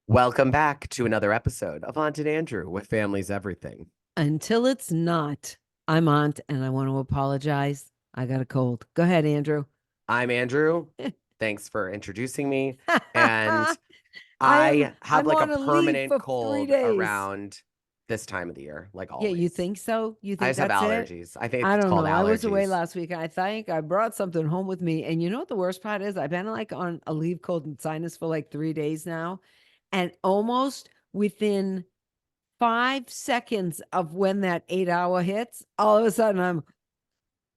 Welcome back to another episode of Aunt and Andrew with Family's Everything. Until it's not. I'm Aunt, and I want to apologize. I got a cold. Go ahead, Andrew. I'm Andrew. Thanks for introducing me. And I am. I have I'm like a on a leave permanent for 3 cold days. around this time of the year, like Yeah, you always. think so? You I think just have that's it? allergies. I think I it's don't called know. I was away allergies. last week. I think I brought something home with me. And you know what the worst part is? I've been like on a leave cold and sinus for like 3 days now. And almost within 5 seconds of when that 8 hour hits, all of a sudden I'm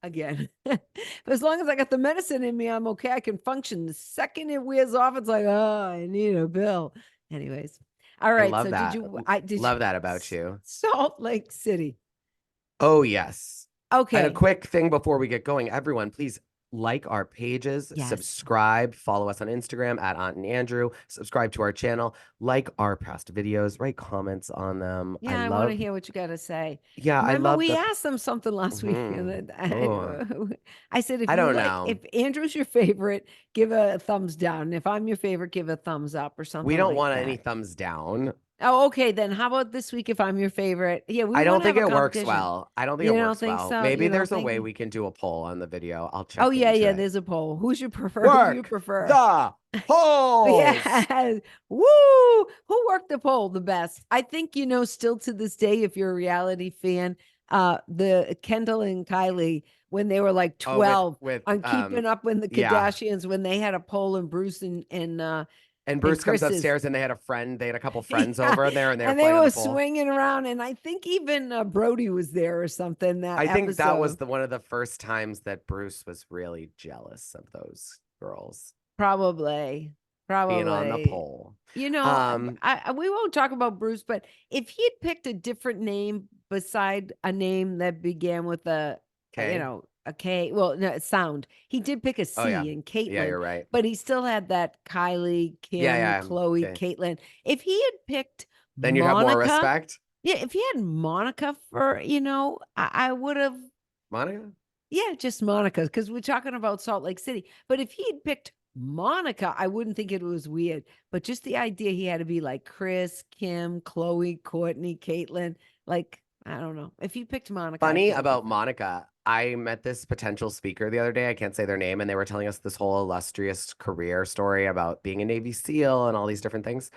again. But as long as I got the medicine in me, I'm okay. I can function. The second it wears off, it's like, oh, I need a bill. Anyways. All I right. love So that. did you Love that about you. Salt Lake City. Oh, yes. And a Okay. quick thing before we get going, everyone, please like our pages, Yes. subscribe, follow us on Instagram at Aunt and Andrew, subscribe to our channel, like our past videos, write comments on them. Yeah, I want to hear what you got to say. I Remember, love we the, asked them something last week, and oh, I said, I don't know. if Andrew's your favorite, give a thumbs down. If I'm your favorite, give a thumbs up or We something don't like want any that. thumbs down. Oh, okay. Then how about this week if I'm your favorite? Yeah, we I want don't to have think a it works competition. well. I don't think You it don't works think well. so? Maybe You don't there's a think? way we can do a poll on the video. I'll Oh, check yeah, into yeah. it. There's a poll. Who's your prefer? Who do you Work prefer? the polls. Yeah. Woo! Who worked the poll the best? I think, still to this day, if you're a reality fan, the Kendall and Kylie, when they were like Oh, 12 with on Keeping Up with the yeah. Kardashians, when they had a poll and Bruce And and Bruce comes Chris's. upstairs and they had a couple friends Yeah, over there and they were and they playing on were the pole. swinging around, and I think even Brody was there or something that I think that was episode. the one of the first times that Bruce was really jealous of those girls Probably, being on the probably. pole. You know, Um, we won't talk about Bruce, but if he had picked a different name beside a name that began with okay. a K, well, no, sound, he did pick a Oh yeah. C in Yeah, Caitlyn, you're right. but he still had that Kylie, Yeah, Kim, yeah. Chloe, Okay. Caitlyn. If he had picked Then you'd have more Monica, respect. yeah, if he had Monica for, I would have, Monica? yeah, just Monica, because we're talking about Salt Lake City. But if he had picked Monica, I wouldn't think it was weird. But just the idea he had to be like Chris, Kim, Chloe, Courtney, Caitlyn, like, I don't know. If he picked Monica, I Funny feel about different. Monica. I met this potential speaker the other day. I can't say their name, and they were telling us this whole illustrious career story about being a Navy SEAL and all these different things.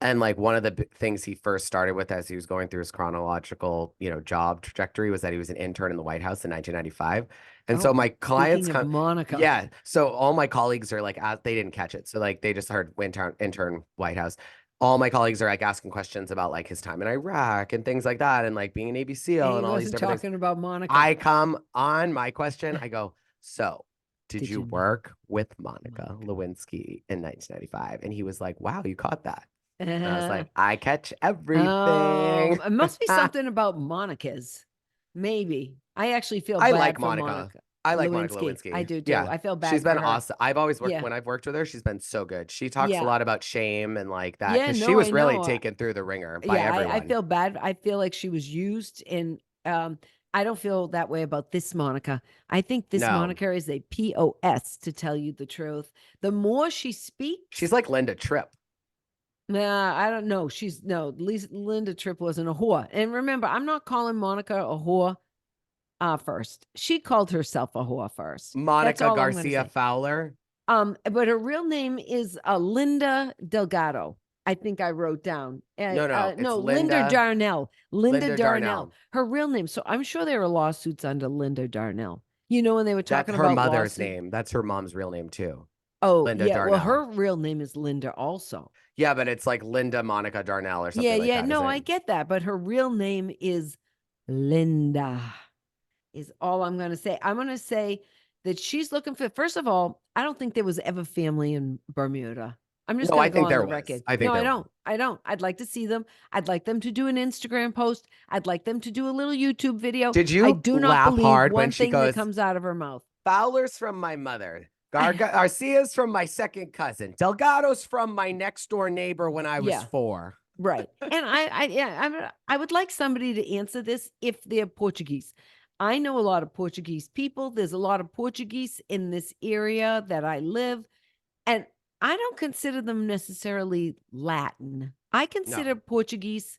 And like one of the things he first started with as he was going through his chronological, job trajectory was that he was an intern in the White House in 1995. And so Oh, my clients speaking of come, Monica. yeah. So all my colleagues are like, they didn't catch it. So like they just heard intern White House. All my colleagues are like asking questions about like his time in Iraq and things like that, and like being a Navy And SEAL he and all these wasn't different things. talking about Monica. I come on my question. I go, so did Did you you know work with Monica Monica? Lewinsky in 1995? And he was like, wow, you caught that. And I was Uh, like, I catch everything. it must be something about Monica's. Maybe. I actually feel I like bad for Monica. Monica I like Monica Lewinsky. I Lewinsky. do too. Yeah. I feel She's bad been for her. awesome. I've always worked Yeah. when I've worked with her, she's been so good. She talks a Yeah. lot about shame and like that Yeah, because she no, I was really know. taken through the ringer by Yeah, I everyone. feel bad. I feel like she was used, and I don't feel that way about this Monica. I think this No, Monica is a POS, to tell you the truth. The more she she's speaks, like Linda Tripp. nah, I don't know. She's no, Linda Tripp wasn't a whore. And remember, I'm not calling Monica a whore first. She called herself a whore first. That's Monica all I'm gonna Garcia say. Fowler. But her real name is Linda Delgado. I think I wrote down. No, no, it's No, Linda Darnell. Linda Linda Darnell. Darnell. Her real name. So I'm sure there were lawsuits under Linda Darnell. You know, when they were That's talking her about mother's lawsuit. name. That's her mom's real name too. Oh, Linda yeah. Well, Darnell. her real name is Linda also. Yeah, but it's like Linda Monica Darnell or Yeah, something like yeah. that, isn't No, it? I get that. But her real name is Linda, is all I'm going to say. I'm going to say that she's looking for, first of all, I don't think there was ever family in Bermuda. I'm just No, going I to go think on there the was. record. I think No, I there was. don't. I don't. I'd like to see them. I'd like them to do an Instagram post. I'd like them to do a little YouTube video. Did I you do not laugh believe hard when one she thing that goes, comes out of her mouth. Fowler's from my mother. Garcia's from my second cousin. Delgado's from my next door neighbor when I was Yeah, 4. right. And I would like somebody to answer this if they're Portuguese. I know a lot of Portuguese people. There's a lot of Portuguese in this area that I live. And I don't consider them necessarily Latin. I consider No. Portuguese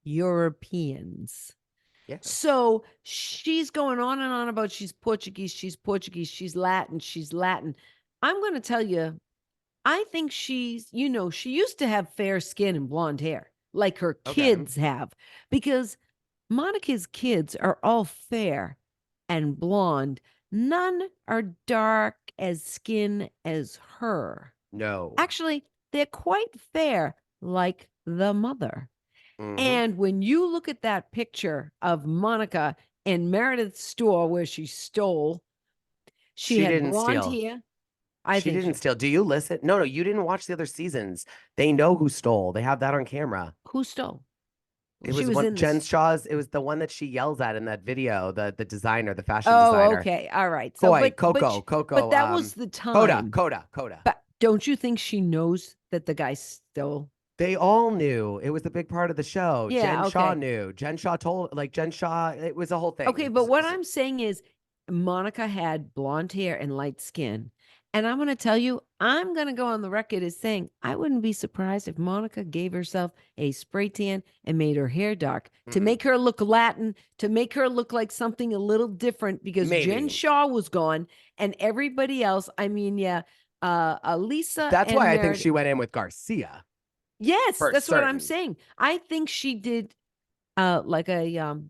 Europeans. Yeah. So she's going on about she's Portuguese, she's Latin, she's Latin. I'm going to tell you, I think she's, she used to have fair skin and blonde hair like her Okay. kids have, because Monica's kids are all fair and blonde. None are dark as skin as her. No. Actually, they're quite fair, like the mother. Hmm. And when you look at that picture of Monica in Meredith's store where she stole, she She had didn't blonde steal. hair. I She think didn't she, steal. Do you listen? No, no, you didn't watch the other seasons. They know who stole. They have that on camera. who stole? It She was was one in Jen this. Shaw's. It was the one that she yells at in that video. The designer, the fashion Oh, designer. okay. All right. So, Koi, but Coco, but Coco, that was the Coda, time. Coda, Coda. But don't you think she knows that the guy stole? They all knew. It was a big part of the show. Jen Yeah. Shaw Okay. knew. Jen Shaw told, like Jen Shaw, it was a whole thing. Okay. But what I'm saying is, Monica had blonde hair and light skin. And I'm going to tell you, I'm going to go on the record as saying I wouldn't be surprised if Monica gave herself a spray tan and made her hair dark to Mm-mm. make her look Latin, to make her look like something a little different, because Jen Maybe. Shaw was gone and everybody else. I mean, yeah, Lisa That's why and I think Meredith. she went in with Garcia Yes, for that's what I'm certain. saying. I think she did like a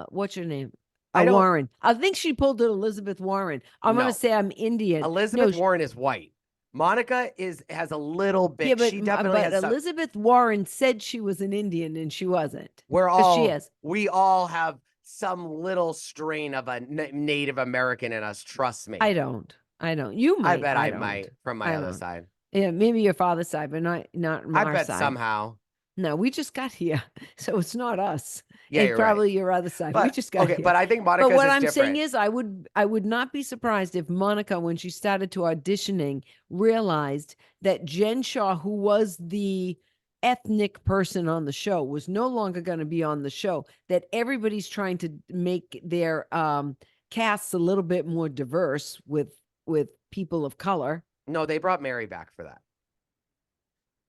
what's your name? I A don't Warren. I think she pulled an Elizabeth Warren. I'm gonna know. say I'm Indian. No, Elizabeth Warren is white. Monica is has a little yeah, bit. She definitely but has some. Elizabeth Warren said she was an Indian and she wasn't. We're Because she all is. we all have some little strain of a Native American in us. Trust me. I don't. I don't. You I might. bet I I don't. might from my I other don't. side. Yeah, maybe your father's side, but not I our bet side. somehow. No, we just got here. So it's not us. Yeah, It's you're right. probably your other side. We But just got okay, here. but I think But Monica's what is I'm saying different. is I would not be surprised if Monica, when she started to auditioning, realized that Jen Shaw, who was the ethnic person on the show, was no longer going to be on the show, that everybody's trying to make their casts a little bit more diverse with people of color. No, they brought Mary back for that.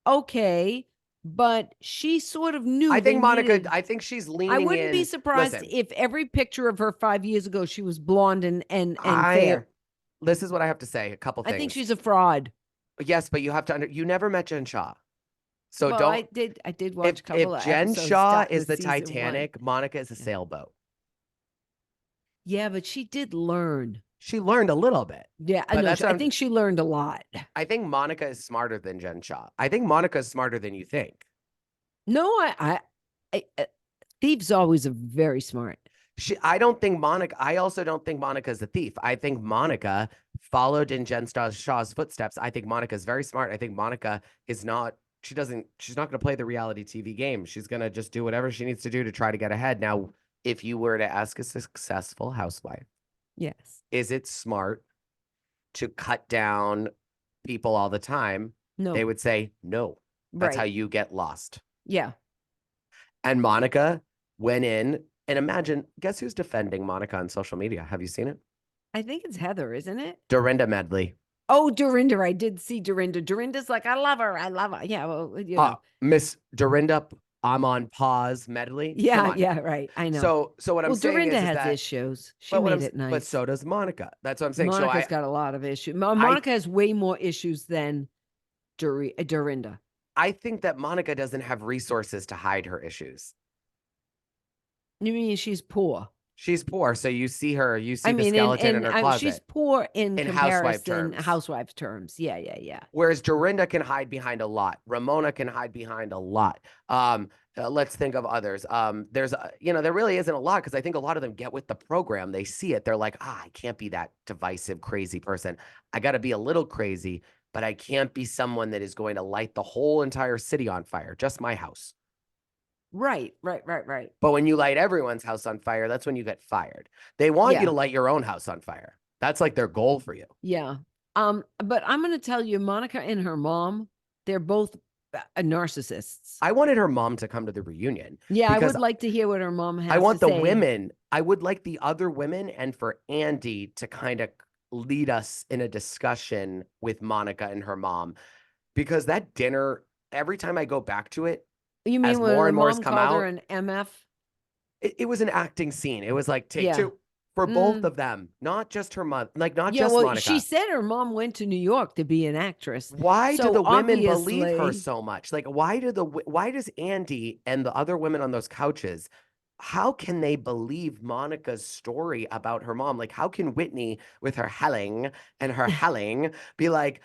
Okay, but she sort of knew I they think Monica, needed. I think she's I leaning wouldn't be in. surprised Listen, if every picture of her 5 years ago she was blonde and I fair. this is what I have to say. A couple I think things. she's a fraud. Yes, but you have to you never met Jen Shaw. So Well, don't I did watch a if couple of Jen episodes Shaw starting is with the season one. Titanic, Monica is a Yeah. sailboat. Yeah, but she did learn. She learned a little bit. Yeah, I But know. that's what I I'm think she learned a lot. I think Monica is smarter than Jen Shaw. I think Monica is smarter than you think. No, Thief's always a very smart. I don't think Monica, I also don't think Monica's a thief. I think Monica followed in Shaw's footsteps. I think Monica's very smart. I think Monica is not, she's not going to play the reality TV game. She's going to just do whatever she needs to do to try to get ahead. Now, if you were to ask a successful housewife, Yes. is it smart to cut down people all the time? No. They would say, no, that's how Right. you get lost. Yeah. And Monica went in and imagine, guess who's defending Monica on social media? Have you seen it? I think it's Heather, isn't it? Dorinda Medley. Oh, Dorinda. I did see Dorinda. Dorinda's like, I love her. I love her. Yeah. Well, Miss Dorinda, I'm on pause medley. Come Yeah. on. Yeah. Right. I know. So what I'm Well, saying Dorinda is has that, issues. She but what made I'm, it nice. but so does Monica. That's what I'm saying. Monica's So got a lot of issues. Monica has way more issues than Dorinda. I think that Monica doesn't have resources to hide her issues. You mean she's poor? She's poor, so you see her, you see I the mean, skeleton in her closet. she's poor in housewife comparison, terms. housewife terms. Yeah, yeah, yeah. Whereas Dorinda can hide behind a lot. Ramona can hide behind a lot. Let's think of others. There's, there really isn't a lot because I think a lot of them get with the program. They see it. They're like, I can't be that divisive, crazy person. I got to be a little crazy, but I can't be someone that is going to light the whole entire city on fire. Just my house. Right, right, right, right. But when you light everyone's house on fire, that's when you get fired. They want you to light your own house on fire. That's like their goal for you. Yeah. But I'm going to tell you, Monica and her mom, they're both narcissists. I wanted her mom to come to the reunion. Yeah, I would like to hear what her mom has to say. I want the women. I would like the other women and for Andy to kind of lead us in a discussion with Monica and her mom, because that dinner, every time I go back to it, You mean as when more the and more has mom come called her out, an MF? it was an acting scene. It was like take Yeah. two for both Mm. of them, not just her mother, like not Yeah, just well, she Monica. said her mom went to New York to be an actress. Why do So the women believe her obviously, so much? Like, why does Andy and the other women on those couches, how can they believe Monica's story about her mom? Like, how can Whitney, with her helling and her helling, be like,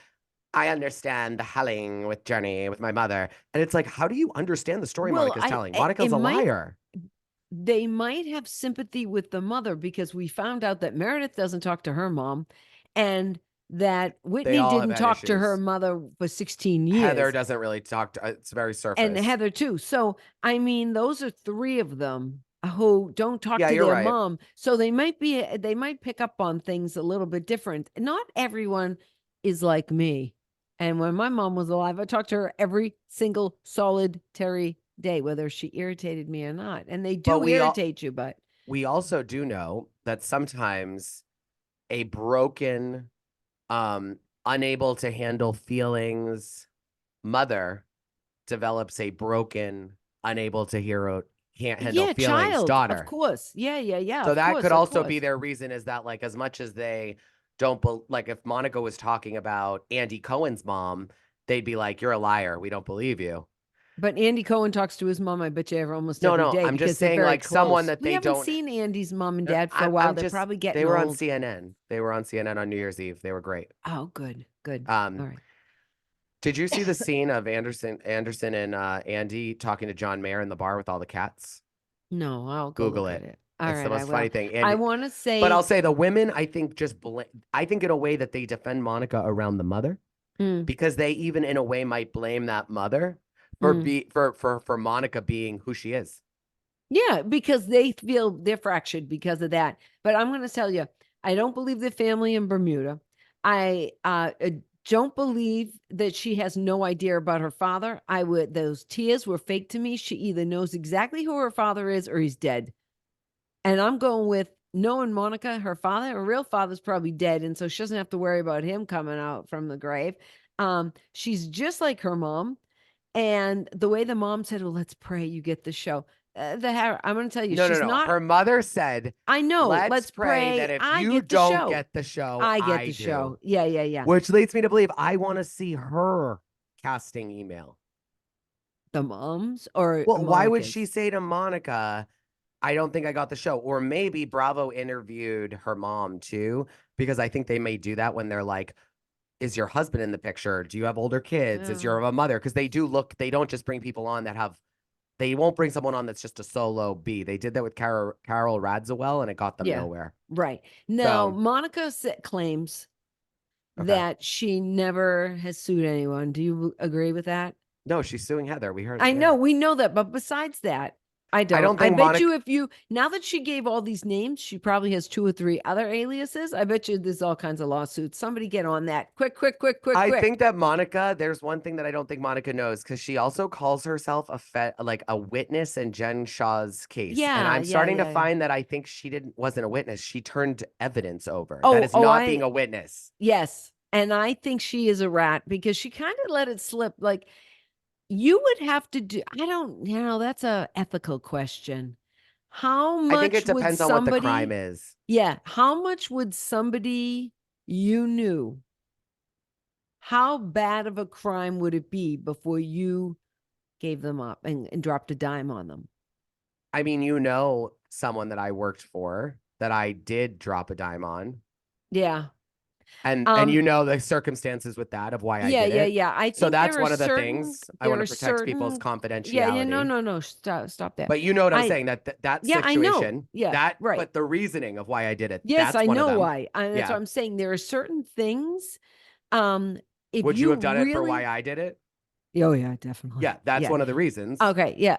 I understand the helling with Jenny, with my mother? And it's like, how do you understand the story well, Monica's telling? it Monica's a might liar. they might have sympathy with the mother because we found out that Meredith doesn't talk to her mom and that They Whitney all have didn't had talk to her issues. mother for 16 Heather years doesn't really talk to, it's very and surface. Heather too. So, I mean, those are three of them who don't talk Yeah, to you're their right. mom. So they might pick up on things a little bit different. Not everyone is like me. And when my mom was alive, I talked to her every single solitary day, whether she irritated me or not. And they But do irritate you, but we also do know that sometimes a broken, um, unable to handle feelings mother develops a broken, unable to can't handle yeah, feelings child, of daughter. course. Yeah, yeah, yeah, So of that course, could of also be course. their reason, is that like as much as they don't like if Monica was talking about Andy Cohen's mom, they'd be like, "You're a liar. We don't believe you." But Andy Cohen talks to his mom, I bet you, almost No, every no, day I'm just because they're saying very like someone close. that We they haven't don't. seen Andy's mom and dad for a while. I'm They're just probably they getting were on old. CNN. They were on CNN on New Year's Eve. They were great. Oh, good, good. Um, All right. did you see the scene of Anderson and Andy talking to John Mayer in the bar with all the cats? No, I'll go Google look at it. it. All It's the right, I most funny will. thing. I And want to but I'll say, say the women, I think I think in a way that they defend Monica around the mother, mm, because they even in a way might blame that mother for mm. be for Monica being who she is. Yeah, because they feel they're fractured because of that. But I'm going to tell you, I don't believe the family in Bermuda. I don't believe that she has no idea about her father. Those tears were fake to me. She either knows exactly who her father is or he's dead. And I'm going with knowing Monica, her real father's probably dead. And so she doesn't have to worry about him coming out from the grave. She's just like her mom. And the way the mom said, well, let's pray you get the show. I'm going to tell you, No, no, she's no. not, Her mother said, I know, "Let's let's pray pray. that if I you get the don't show. get the show, I get I the do." show. Yeah, yeah, yeah. Which leads me to believe I want to see her casting email. The mom's or Well, why would she Monica's. say to Monica, I don't think I got the show? Or maybe Bravo interviewed her mom too, because I think they may do that when they're like, is your husband in the picture? Do you have older kids? Is Yeah. your a mother? Because they don't just bring people on that have, they won't bring someone on that's just a solo B. They did that with Carol Radzewell and it got them Yeah. nowhere. Right. Now, So, Monica claims okay. that she never has sued anyone. Do you agree with that? No, she's suing Heather. We heard it. I Yeah. know, we know that, but besides that, I I don't. don't I think bet you Monica, if you now that she gave all these names, she probably has 2 or 3 other aliases. I bet you there's all kinds of lawsuits. Somebody get on that. Quick, quick, quick, quick, I quick. think that Monica, there's one thing that I don't think Monica knows, because she also calls herself like a witness in Jen Shaw's case. And Yeah, I'm yeah, starting to yeah, yeah. find that I think she wasn't a witness. She turned evidence over. That Oh, is oh, not being a witness. yes. And I think she is a rat because she kind of let it slip. Like you would have to do, I don't, that's a ethical question. How I think it much would depends on what the crime somebody, is. yeah, how much would somebody you knew, how bad of a crime would it be before you gave them up and dropped a dime on them? I mean, someone that I worked for that I did drop a dime on. Yeah. And Um, the circumstances with that of why I yeah, did yeah, it. yeah. I So think that's one of the things I want there to are protect people's certain, yeah, yeah, no, confidentiality. no, no. Stop that. But you know what I'm I, saying, that yeah, I know. situation, Yeah, right. but the reasoning of why I did it, Yes, that's I one of know them. why. And that's what Yeah. I'm saying. There are certain things. Um, if Would you you have done it for why really, I did it? oh yeah, definitely. Yeah, that's Yeah. one of the reasons. Okay. Yeah.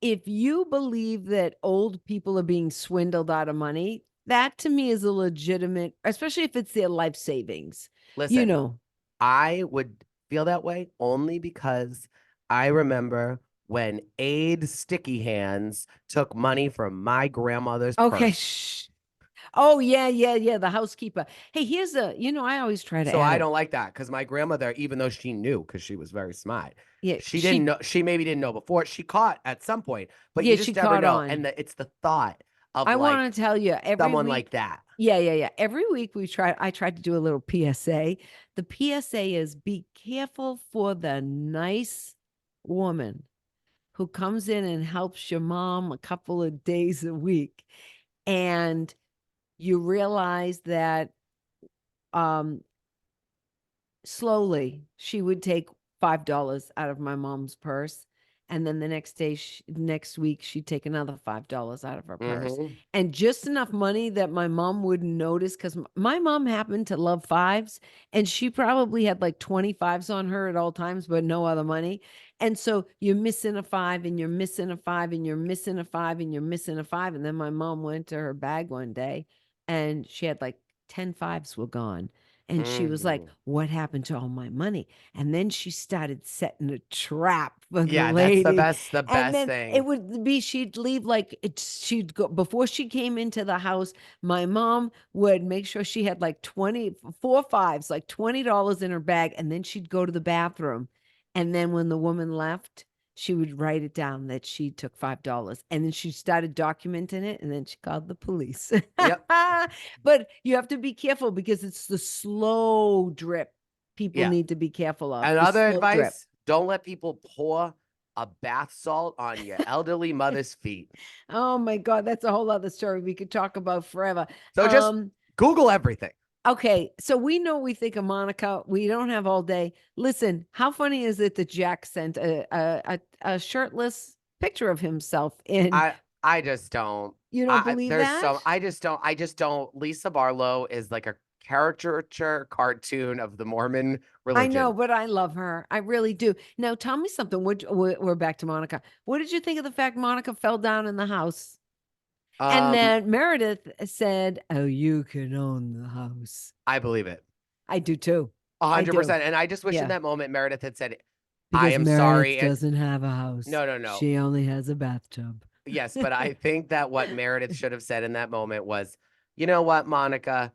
If you believe that old people are being swindled out of money, that to me is a legitimate, especially if it's their life savings. You Listen, know. I would feel that way only because I remember when Aid Sticky Hands took money from my grandmother's Okay. purse. Shh. Oh yeah, yeah, yeah. The housekeeper. Hey, here's a. I always try to So add I a. don't like that because my grandmother, even though she knew because she was very smart, Yeah, she didn't know. She maybe didn't know before. She caught at some point, but you she just never caught know. on. And it's the thought of I like want to tell you, every someone like week. that. Yeah, yeah, yeah. Every week I tried to do a little PSA. The PSA is be careful for the nice woman who comes in and helps your mom a couple of days a week. And you realize that um slowly she would take $5 out of my mom's purse, and then the next week she'd take another $5 out of her purse, Hmm. and just enough money that my mom wouldn't notice, because my mom happened to love fives, and she probably had like 25s on her at all times but no other money. And so you're missing a five, and you're missing a five, and you're missing a five, and you're missing a five. And then my mom went to her bag one day and she had like 10 fives were gone. And she was like, Hmm. "What happened to all my money?" And then she started setting a trap for the Yeah, that's lady. the And best then it thing. would be, she'd leave like she'd go before she came into the house. My mom would make sure she had like 24 fives, like $20 in her bag. And then she'd go to the bathroom. And then when the woman left, she would write it down that she took $5. And then she started documenting it. And then she called the police. Yep. But you have to be careful because it's the slow drip people Yeah. need to be careful of. And The other slow drip. advice, don't let people pour a bath salt on your elderly mother's feet. Oh my God, that's a whole other story we could talk about forever. So just Google everything. Okay, so we know we think of Monica. We don't have all day. Listen, how funny is it that Jack sent a shirtless picture of himself in? I just don't. You don't believe There's that? so I just don't. Lisa Barlow is like a caricature cartoon of the Mormon I know, religion. but I love her. I really do. Now, tell me something. We're back to Monica. What did you think of the fact Monica fell down in the house? And Um, then Meredith said, "Oh, you can own the house." I believe it I do too. I do. 100%. And I just wish in Yeah. that moment Meredith had said, "I Because am Meredith sorry." And doesn't have a house. no, no, no. She only has a bathtub. Yes, but I think that what Meredith should have said in that moment was, you know what, Monica,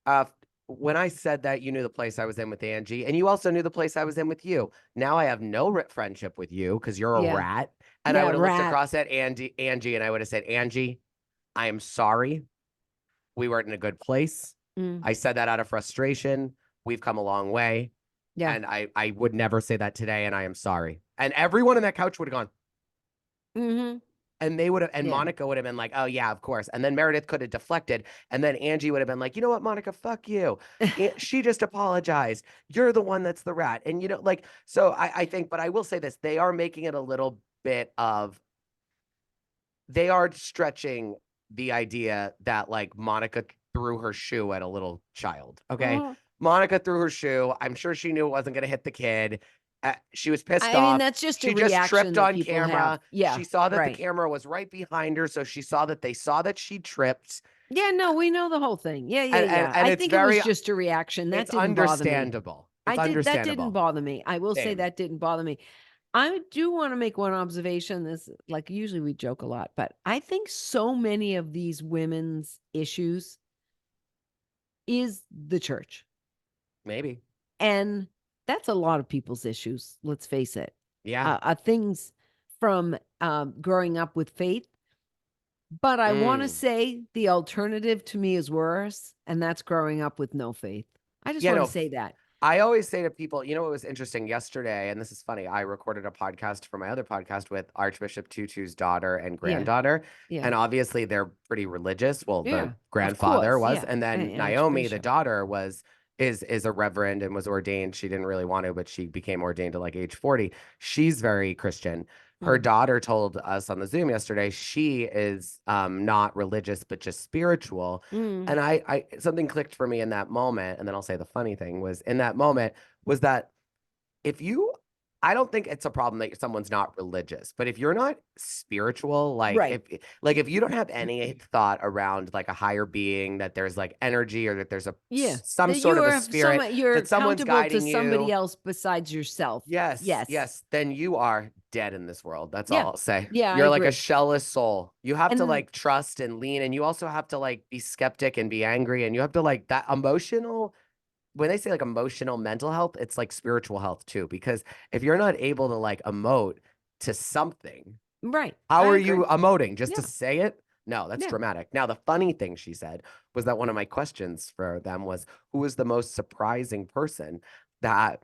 uh, when I said that, you knew the place I was in with Angie, and you also knew the place I was in with you. Now I have no friendship with you because you're a Yeah. rat. And I Yeah, would have looked rat. across at Angie, and I would have said, Angie, I am sorry. We weren't in a good place. Mm, I said that out of frustration. We've come a long way. yeah. And I would never say that today, and I am sorry. And everyone on that couch would have gone, Mm-hmm. and they would have, and Yeah. Monica would have been like, oh, yeah, of course. And then Meredith could have deflected. And then Angie would have been like, you know what, Monica, fuck you. She just apologized. You're the one that's the rat. And, like, so I think, but I will say this, they are making it a little bit of, they are stretching the idea that like Monica threw her shoe at a little child. Okay. Mhm. Monica threw her shoe. I'm sure she knew it wasn't going to hit the kid. She was pissed I mean, off. that's just a She just reaction tripped that on people have. camera. Yeah. She saw that the Right. camera was right behind her. So she saw that they saw that she tripped. Yeah, no, we know the whole thing. Yeah, yeah, And, yeah. and I it's think it was very, just a reaction. That it's didn't bother me. understandable. I It's did that didn't understandable. bother me. I will say Same. that didn't bother me. I do want to make one observation. This, like, usually we joke a lot, but I think so many of these women's issues is the church. Maybe. And that's a lot of people's issues, let's face it. Yeah. Things from growing up with faith. But I want to Mm. say the alternative to me is worse, and that's growing up with no faith. I just Yeah, want to no, say that. I always say to people, it was interesting yesterday, and this is funny. I recorded a podcast for my other podcast with Archbishop Tutu's daughter and Yeah. granddaughter. Yeah. And obviously they're pretty religious. Well, Yeah. the Of grandfather course. was, Yeah. and then Naomi, the Archbishop. daughter, is a reverend and was ordained. She didn't really want to, but she became ordained at like age 40. She's very Christian. Her Mm. daughter told us on the Zoom yesterday she is not religious, but just spiritual. Mm. And I something clicked for me in that moment, and then I'll say the funny thing was in that moment was that if you I don't think it's a problem that someone's not religious, but if you're not spiritual, like Right. if you don't have any thought around like a higher being, that there's like energy or that there's a Yeah. some That sort you of a are spirit, you're that someone's accountable to guiding somebody you, else besides yourself. yes, Yes. yes, then you are dead in this world. That's all Yeah. I'll say. Yeah, I You're like a agree. shellless soul. You have to And like trust and lean, and you also have to like be skeptic and be angry, and you have to like that emotional, when they say like emotional mental health, it's like spiritual health too. Because if you're not able to like emote to something, right. how I are agree. you emoting? Just to Yeah. say it? No, that's Yeah. dramatic. Now, the funny thing she said was that one of my questions for them was, who was the most surprising person that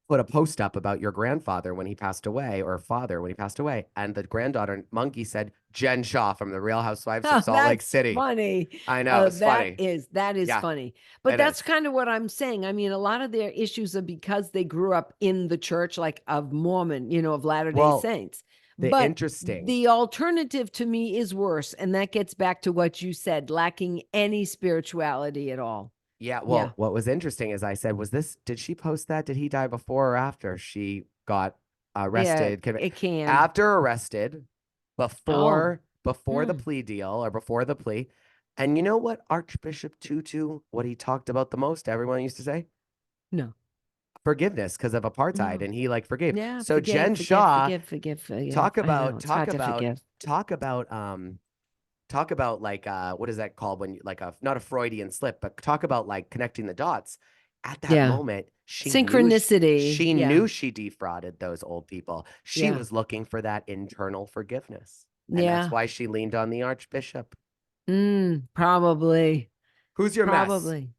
put a post up about your grandfather when he passed away, or father when he passed away? And the granddaughter monkey said, Jen Shaw from the Real Housewives of Oh, Salt Lake that's City. funny. I know, it's That funny. is Yeah, funny. But it that's is. kind of what I'm saying. I mean, a lot of their issues are because they grew up in the church, like of Mormon, of Latter-day Well, Saints. the But interesting, the alternative to me is worse. And that gets back to what you said, lacking any spirituality at all. yeah, Yeah. well, what was interesting is I said, did she post that? Did he die before or after she got Yeah. arrested? It can. After arrested, Oh, before the hmm. plea deal or before the plea. And you know what Archbishop Tutu, what he talked about the most, everyone used to say? No. Forgiveness because of apartheid. No. And he like forgave. Yeah. So Forgive, Jen forgive, Shaw, forgive, forgive, forgive. talk I know. about, It's talk hard to about, forgive. talk about talk about like what is that called, when you like a, not a Freudian slip, but talk about like connecting the dots. At that Yeah. moment, she knew Synchronicity. she Yeah. knew she defrauded those old people. She Yeah. was looking for that internal forgiveness. And that's Yeah. why she leaned on the archbishop. Probably. Who's your mess? Probably.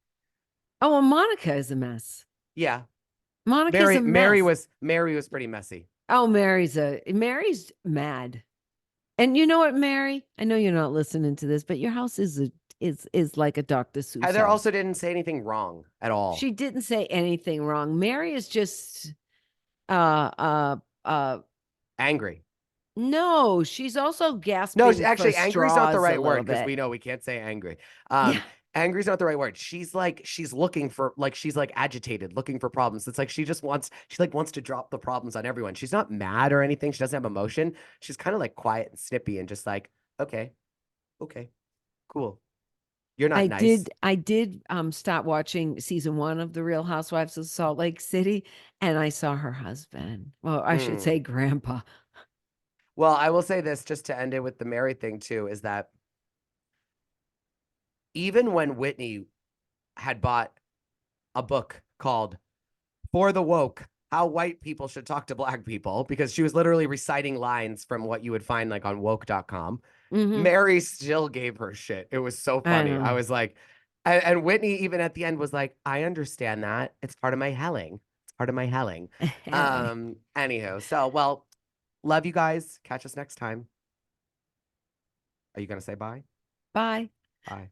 Oh, well, Monica is a mess. Yeah. Monica's a Mary mess. was Mary was pretty messy. Oh, Mary's mad. And you know what, Mary? I know you're not listening to this, but your house is like a Dr. Seuss Heather house. also didn't say anything wrong at all. She didn't say anything wrong. Mary is just uh uh uh Angry. no, she's also No, gasping for actually, angry is not the straws a right word little because bit. we know we can't say angry. Yeah. Angry is not the right word. She's like, she's looking for, like, she's like agitated, looking for problems. It's like she like wants to drop the problems on everyone. She's not mad or anything. She doesn't have emotion. She's kind of like quiet and snippy and just like, okay, okay, cool. You're not nice. I did start watching season 1 of The Real Housewives of Salt Lake City, and I saw her husband. Well, I should Mm. say grandpa. Well, I will say this just to end it with the Mary thing too, is that even when Whitney had bought a book called For the Woke, How White People Should Talk to Black People, because she was literally reciting lines from what you would find like on woke.com. Hmm. Mary still gave her shit. It was so I funny. I know. was like, and Whitney even at the end was like, I understand that. It's part of my helling. It's part of my helling. Anywho, so well, love you guys. Catch us next time. Are you gonna say bye? Bye. Bye.